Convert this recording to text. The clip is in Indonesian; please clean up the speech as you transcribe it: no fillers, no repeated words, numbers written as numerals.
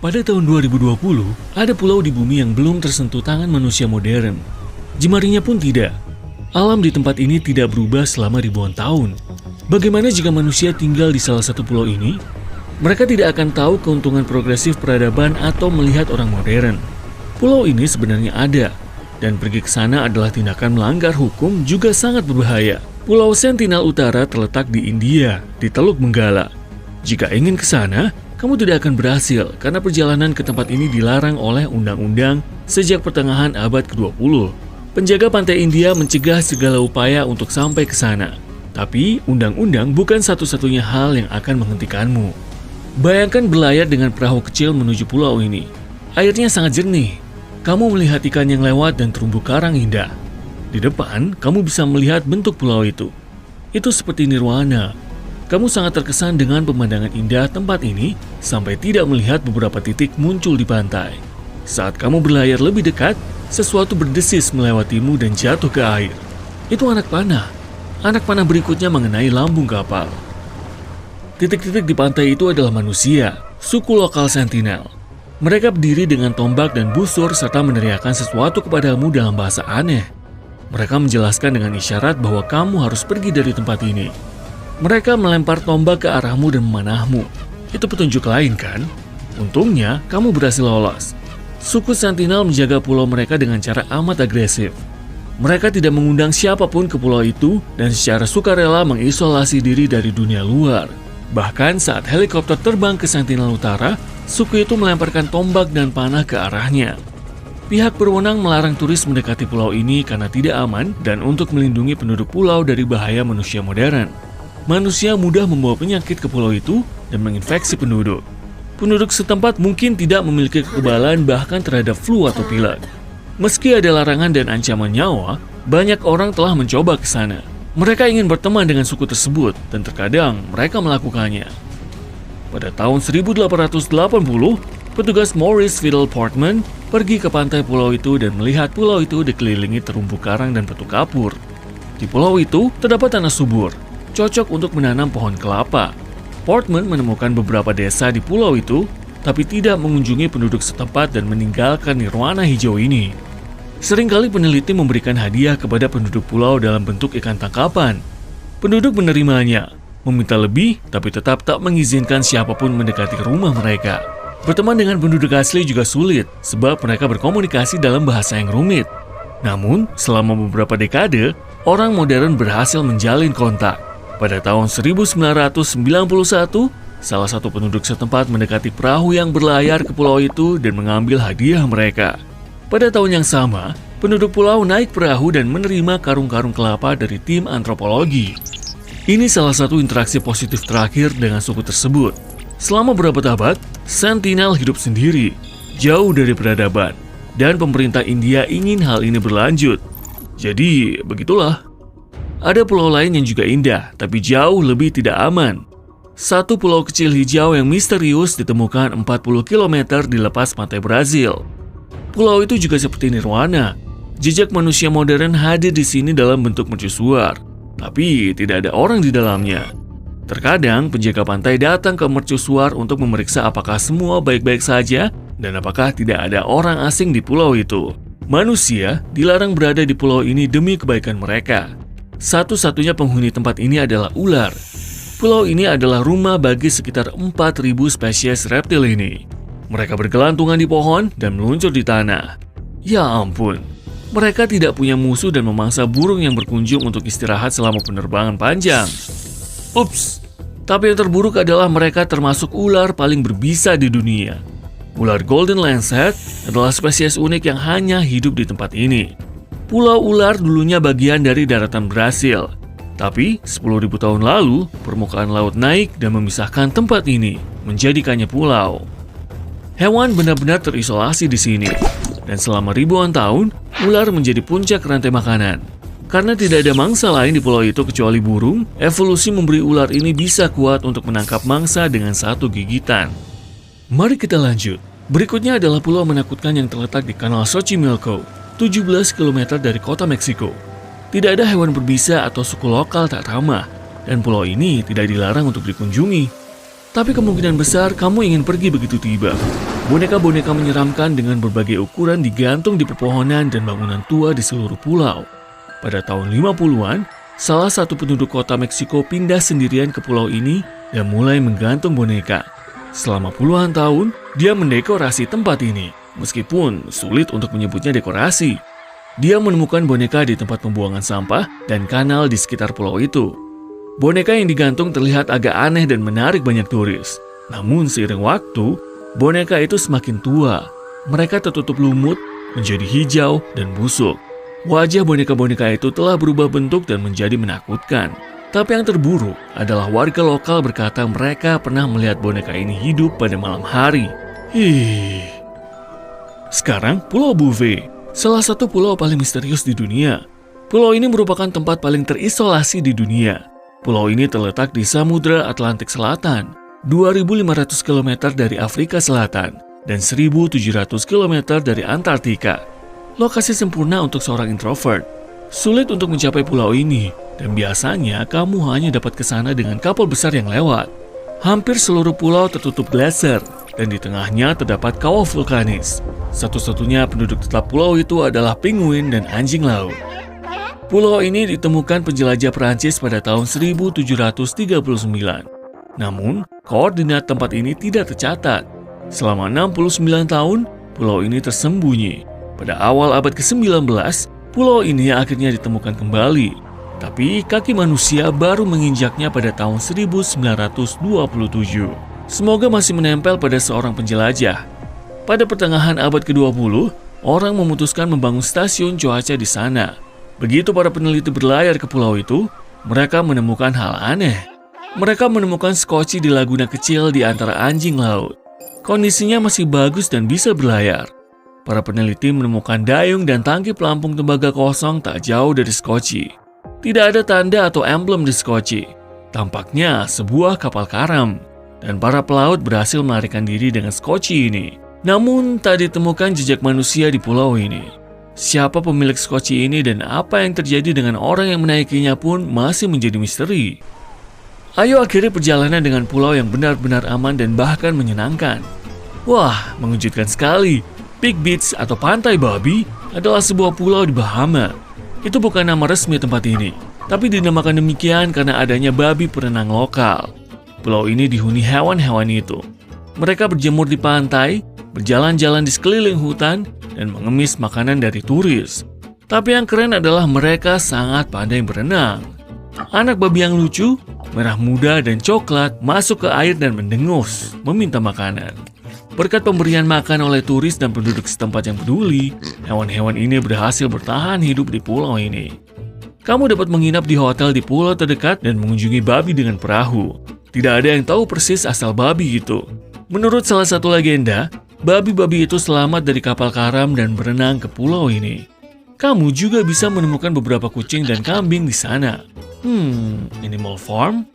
Pada tahun 2020, ada pulau di bumi yang belum tersentuh tangan manusia modern. Jemarinya pun tidak. Alam di tempat ini tidak berubah selama ribuan tahun. Bagaimana jika manusia tinggal di salah satu pulau ini? Mereka tidak akan tahu keuntungan progresif peradaban atau melihat orang modern. Pulau ini sebenarnya ada, dan pergi ke sana adalah tindakan melanggar hukum juga sangat berbahaya. Pulau Sentinel Utara terletak di India, di Teluk Benggala. Jika ingin ke sana, kamu tidak akan berhasil karena perjalanan ke tempat ini dilarang oleh undang-undang sejak pertengahan abad ke-20. Penjaga pantai India mencegah segala upaya untuk sampai ke sana. Tapi, undang-undang bukan satu-satunya hal yang akan menghentikanmu. Bayangkan berlayar dengan perahu kecil menuju pulau ini. Airnya sangat jernih. Kamu melihat ikan yang lewat dan terumbu karang indah. Di depan, kamu bisa melihat bentuk pulau itu. Itu seperti nirwana. Kamu sangat terkesan dengan pemandangan indah tempat ini sampai tidak melihat beberapa titik muncul di pantai. Saat kamu berlayar lebih dekat, sesuatu berdesis melewatimu dan jatuh ke air. Itu anak panah. Anak panah berikutnya mengenai lambung kapal. Titik-titik di pantai itu adalah manusia, suku lokal Sentinel. Mereka berdiri dengan tombak dan busur serta meneriakkan sesuatu kepadamu dalam bahasa aneh. Mereka menjelaskan dengan isyarat bahwa kamu harus pergi dari tempat ini. Mereka melempar tombak ke arahmu dan memanahmu. Itu petunjuk lain kan? Untungnya, kamu berhasil lolos. Suku Sentinel menjaga pulau mereka dengan cara amat agresif. Mereka tidak mengundang siapapun ke pulau itu dan secara sukarela mengisolasi diri dari dunia luar. Bahkan saat helikopter terbang ke Sentinel Utara, suku itu melemparkan tombak dan panah ke arahnya. Pihak berwenang melarang turis mendekati pulau ini karena tidak aman dan untuk melindungi penduduk pulau dari bahaya manusia modern. Manusia mudah membawa penyakit ke pulau itu dan menginfeksi penduduk. Penduduk setempat mungkin tidak memiliki kekebalan bahkan terhadap flu atau pilek. Meski ada larangan dan ancaman nyawa, banyak orang telah mencoba ke sana. Mereka ingin berteman dengan suku tersebut dan terkadang mereka melakukannya. Pada tahun 1880, petugas Maurice Fiddle Portman pergi ke pantai pulau itu dan melihat pulau itu dikelilingi terumbu karang dan batu kapur. Di pulau itu terdapat tanah subur, cocok untuk menanam pohon kelapa. Portman menemukan beberapa desa di pulau itu, tapi tidak mengunjungi penduduk setempat dan meninggalkan nirwana hijau ini. Seringkali peneliti memberikan hadiah kepada penduduk pulau dalam bentuk ikan tangkapan. Penduduk menerimanya, meminta lebih, tapi tetap tak mengizinkan siapapun mendekati rumah mereka. Berteman dengan penduduk asli juga sulit, sebab mereka berkomunikasi dalam bahasa yang rumit. Namun, selama beberapa dekade, orang modern berhasil menjalin kontak. Pada tahun 1991, salah satu penduduk setempat mendekati perahu yang berlayar ke pulau itu dan mengambil hadiah mereka. Pada tahun yang sama, penduduk pulau naik perahu dan menerima karung-karung kelapa dari tim antropologi. Ini salah satu interaksi positif terakhir dengan suku tersebut. Selama berabad-abad, Sentinel hidup sendiri, jauh dari peradaban, dan pemerintah India ingin hal ini berlanjut. Jadi, begitulah. Ada pulau lain yang juga indah, tapi jauh lebih tidak aman. Satu pulau kecil hijau yang misterius ditemukan 40 km di lepas pantai Brazil. Pulau itu juga seperti nirwana. Jejak manusia modern hadir di sini dalam bentuk mercusuar, tapi tidak ada orang di dalamnya. Terkadang penjaga pantai datang ke mercusuar untuk memeriksa apakah semua baik-baik saja dan apakah tidak ada orang asing di pulau itu. Manusia dilarang berada di pulau ini demi kebaikan mereka. Satu-satunya penghuni tempat ini adalah ular. Pulau ini adalah rumah bagi sekitar 4.000 spesies reptil ini. Mereka bergelantungan di pohon dan meluncur di tanah. Ya ampun, mereka tidak punya musuh dan memangsa burung yang berkunjung untuk istirahat selama penerbangan panjang. Ups, tapi yang terburuk adalah mereka termasuk ular paling berbisa di dunia. Ular Golden Lancet adalah spesies unik yang hanya hidup di tempat ini. Pulau ular dulunya bagian dari daratan Brasil. Tapi 10.000 tahun lalu, permukaan laut naik dan memisahkan tempat ini, menjadikannya pulau. Hewan benar-benar terisolasi di sini. Dan selama ribuan tahun, ular menjadi puncak rantai makanan. Karena tidak ada mangsa lain di pulau itu kecuali burung, evolusi memberi ular ini bisa kuat untuk menangkap mangsa dengan satu gigitan. Mari kita lanjut. Berikutnya adalah pulau menakutkan yang terletak di Kanal Xochimilco, 17 km dari kota Meksiko. Tidak ada hewan berbisa atau suku lokal tak ramah, dan pulau ini tidak dilarang untuk dikunjungi. Tapi kemungkinan besar kamu ingin pergi begitu tiba. Boneka-boneka menyeramkan dengan berbagai ukuran digantung di pepohonan dan bangunan tua di seluruh pulau. Pada tahun 50-an, salah satu penduduk kota Meksiko pindah sendirian ke pulau ini dan mulai menggantung boneka. Selama puluhan tahun, dia mendekorasi tempat ini, meskipun sulit untuk menyebutnya dekorasi. Dia menemukan boneka di tempat pembuangan sampah dan kanal di sekitar pulau itu. Boneka yang digantung terlihat agak aneh dan menarik banyak turis. Namun seiring waktu, boneka itu semakin tua. Mereka tertutup lumut, menjadi hijau dan busuk. Wajah boneka-boneka itu telah berubah bentuk dan menjadi menakutkan. Tapi yang terburuk adalah warga lokal berkata mereka pernah melihat boneka ini hidup pada malam hari. Sekarang, Pulau Bouvet, salah satu pulau paling misterius di dunia. Pulau ini merupakan tempat paling terisolasi di dunia. Pulau ini terletak di Samudra Atlantik Selatan, 2.500 km dari Afrika Selatan, dan 1.700 km dari Antartika. Lokasi sempurna untuk seorang introvert. Sulit untuk mencapai pulau ini, dan biasanya kamu hanya dapat ke sana dengan kapal besar yang lewat. Hampir seluruh pulau tertutup glaser, dan di tengahnya terdapat kawah vulkanis. Satu-satunya penduduk tetap pulau itu adalah penguin dan anjing laut. Pulau ini ditemukan penjelajah Prancis pada tahun 1739. Namun, koordinat tempat ini tidak tercatat. Selama 69 tahun, pulau ini tersembunyi. Pada awal abad ke-19, pulau ini akhirnya ditemukan kembali. Tapi kaki manusia baru menginjaknya pada tahun 1927. Semoga masih menempel pada seorang penjelajah. Pada pertengahan abad ke-20, orang memutuskan membangun stasiun cuaca di sana. Begitu para peneliti berlayar ke pulau itu, mereka menemukan hal aneh. Mereka menemukan skoci di laguna kecil di antara anjing laut. Kondisinya masih bagus dan bisa berlayar. Para peneliti menemukan dayung dan tangki pelampung tembaga kosong tak jauh dari skoci. Tidak ada tanda atau emblem di skoci. Tampaknya sebuah kapal karam. Dan para pelaut berhasil melarikan diri dengan skoci ini. Namun tak ditemukan jejak manusia di pulau ini. Siapa pemilik skoci ini dan apa yang terjadi dengan orang yang menaikinya pun masih menjadi misteri. Ayo akhiri perjalanan dengan pulau yang benar-benar aman dan bahkan menyenangkan. Wah, mengejutkan sekali. Pig Beach atau Pantai Babi adalah sebuah pulau di Bahama. Itu bukan nama resmi tempat ini, tapi dinamakan demikian karena adanya babi perenang lokal. Pulau ini dihuni hewan-hewan itu. Mereka berjemur di pantai, berjalan-jalan di sekeliling hutan, dan mengemis makanan dari turis. Tapi yang keren adalah mereka sangat pandai berenang. Anak babi yang lucu, merah muda dan coklat masuk ke air dan mendengus, meminta makanan. Berkat pemberian makan oleh turis dan penduduk setempat yang peduli, hewan-hewan ini berhasil bertahan hidup di pulau ini. Kamu dapat menginap di hotel di pulau terdekat dan mengunjungi babi dengan perahu. Tidak ada yang tahu persis asal babi itu. Menurut salah satu legenda, babi-babi itu selamat dari kapal karam dan berenang ke pulau ini. Kamu juga bisa menemukan beberapa kucing dan kambing di sana. Animal Farm?